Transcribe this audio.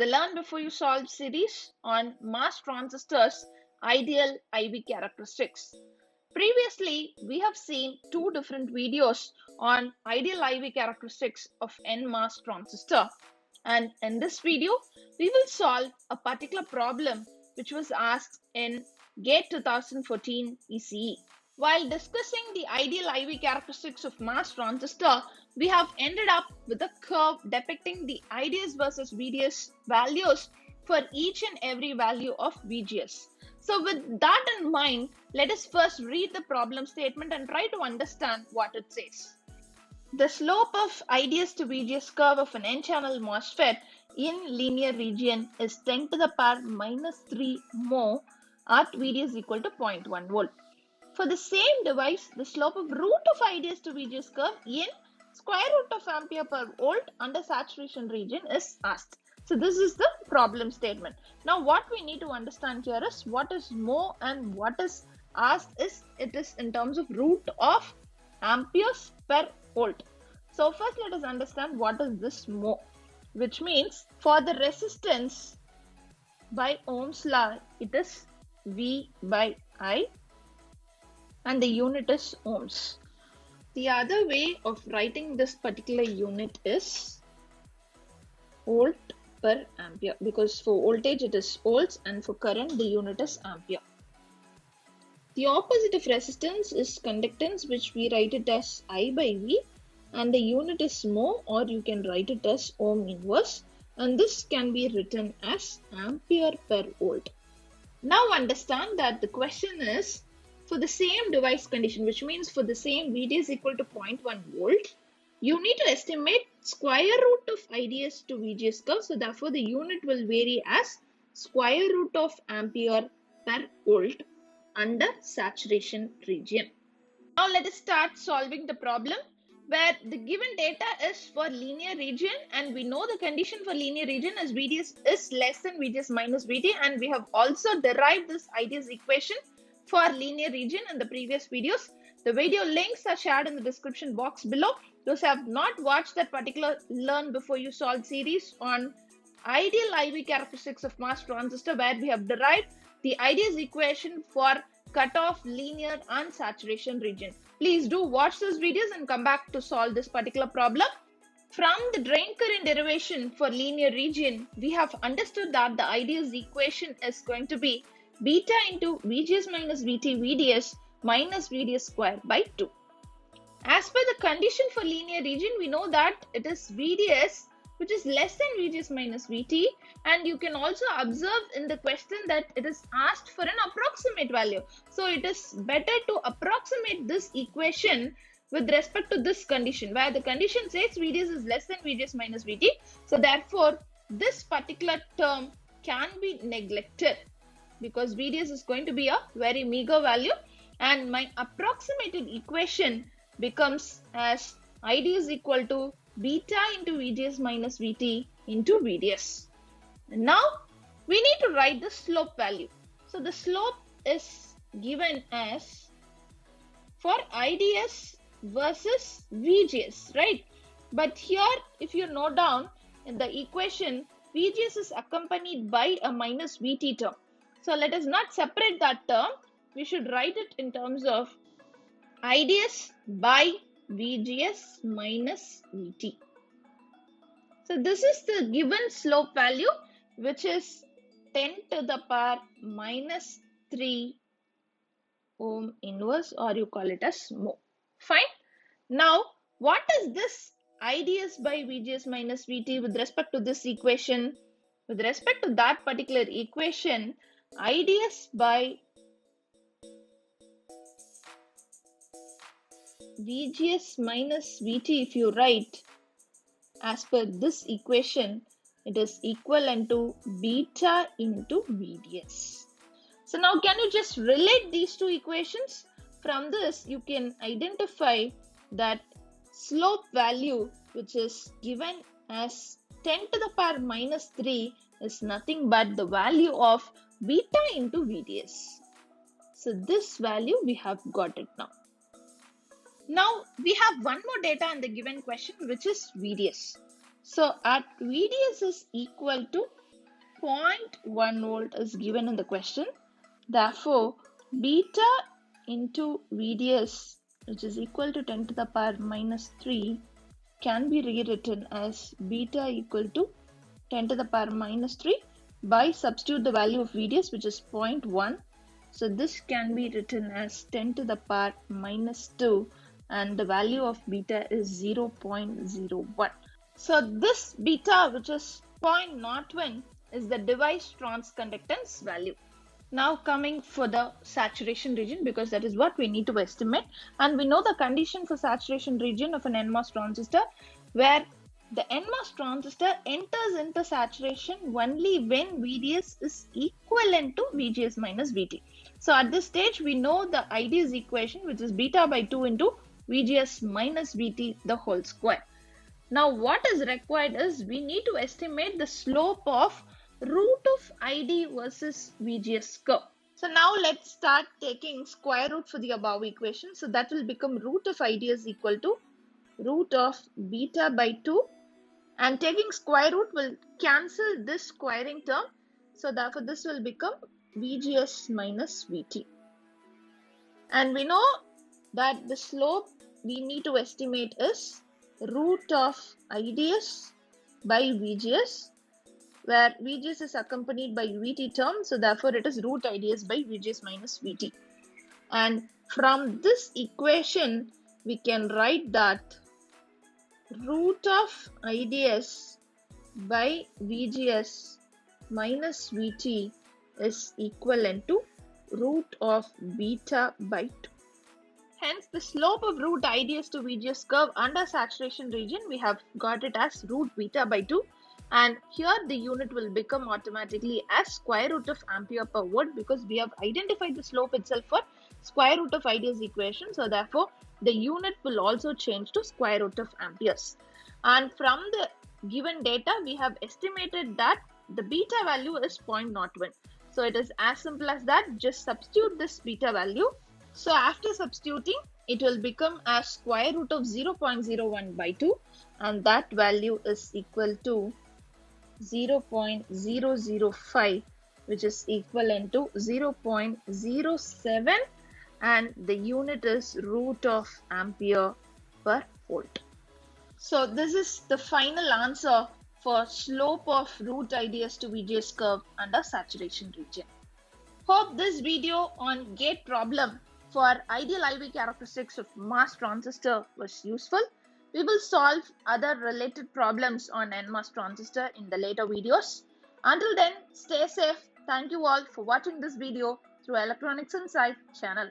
the Learn Before You Solve series on mass transistors' ideal IV characteristics. Previously, we have seen two different videos on ideal IV characteristics of n-mass transistor, and in this video, we will solve a particular problem which was asked in GATE 2014 ECE. While discussing the ideal IV characteristics of mass transistor, we have ended up with a curve depicting the IDS versus VDS values for each and every value of VGS. So with that in mind, let us first read the problem statement and try to understand what it says. The slope of IDS to VGS curve of an n-channel MOSFET in linear region is 10 to the power minus 3 mho at VDS equal to 0.1 volt. For the same device, the slope of root of IDS to VGS curve in square root of ampere per volt under saturation region is asked. So this is the problem statement. Now what we need to understand here is what is mho and what is asked is it is in terms of root of amperes per volt. So first let us understand what is this mho, which means for the resistance by Ohm's law it is V by I and the unit is ohms. The other way of writing this particular unit is volt per ampere, because for voltage it is volts and for current the unit is ampere. The opposite of resistance is conductance, which we write it as I by V, and the unit is mho, or you can write it as ohm inverse, and this can be written as ampere per volt. Now understand that the question is for the same device condition, which means for the same VDS equal to 0.1 volt, you need to estimate square root of IDS to VGS curve. So therefore the unit will vary as square root of ampere per volt under saturation region. Now let us start solving the problem where the given data is for linear region, and we know the condition for linear region is VDS is less than VGS minus VT, and we have also derived this IDS equation for linear region in the previous videos. The video links are shared in the description box below. Those who have not watched that particular Learn Before You Solve series on ideal IV characteristics of mass transistor, where we have derived the IDS equation for cutoff, linear and saturation region. Please do watch those videos and come back to solve this particular problem. From the drain current derivation for linear region, we have understood that the IDS equation is going to be beta into VGS minus VT VDS minus VDS square by 2. As per the condition for linear region, we know that it is VDS which is less than VGS minus VT, and you can also observe in the question that it is asked for an approximate value. So it is better to approximate this equation with respect to this condition, where the condition says VDS is less than VGS minus VT. So therefore this particular term can be neglected, because VDS is going to be a very meager value, and my approximated equation becomes as ID is equal to beta into VGS minus VT into VDS. Now we need to write the slope value. So the slope is given as for IDS versus VGS, right? But here if you note down in the equation, VGS is accompanied by a minus VT term. So let us not separate that term. We should write it in terms of IDS by VGS minus VT. So this is the given slope value, which is 10 to the power minus 3 ohm inverse, or you call it as mho. Fine. Now what is this IDS by VGS minus VT with respect to this equation? With respect to that particular equation, IDS by VGS minus VT, if you write as per this equation, it is equivalent to beta into VDS. So now can you just relate these two equations? From this you can identify that slope value, which is given as 10 to the power minus 3, is nothing but the value of beta into VDS. So this value we have got it now. Now we have one more data in the given question, which is VDS. So at VDS is equal to 0.1 volt is given in the question. Therefore, beta into VDS, which is equal to 10 to the power minus 3, can be rewritten as beta equal to 10 to the power minus 3 by substitute the value of VDS, which is 0.1. So this can be written as 10 to the power minus 2, and the value of beta is 0.01. So this beta, which is 0.01, is the device transconductance value. Now coming for the saturation region, because that is what we need to estimate, and we know the condition for saturation region of an NMOS transistor, where the NMOS transistor enters into saturation only when VDS is equivalent to VGS minus VT. So at this stage, we know the IDS equation, which is beta by 2 into VGS minus VT the whole square. Now what is required is we need to estimate the slope of root of ID versus VGS curve. So now let's start taking square root for the above equation. So that will become root of ID is equal to root of beta by 2, and taking square root will cancel this squaring term. So therefore this will become VGS minus VT. And we know that the slope we need to estimate is root of IDS by VGS, where VGS is accompanied by VT term, so therefore it is root IDS by VGS minus VT. And from this equation, we can write that root of IDS by VGS minus VT is equivalent to root of beta by 2. Hence, the slope of root IDS to VGS curve under saturation region, we have got it as root beta by 2. And here the unit will become automatically as square root of ampere per volt, because we have identified the slope itself for square root of IDS equation. So therefore, the unit will also change to square root of amperes. And from the given data, we have estimated that the beta value is 0.01. So it is as simple as that. Just substitute this beta value. So after substituting, it will become as square root of 0.01 by 2, and that value is equal to 0.005, which is equivalent to 0.07, and the unit is root of ampere per volt. So this is the final answer for slope of root IDS to VGS curve under saturation region. Hope this video on gate problem for ideal IV characteristics of MOS transistor was useful. We will solve other related problems on NMOS transistor in the later videos. Until then, stay safe. Thank you all for watching this video through Electronics Insight channel.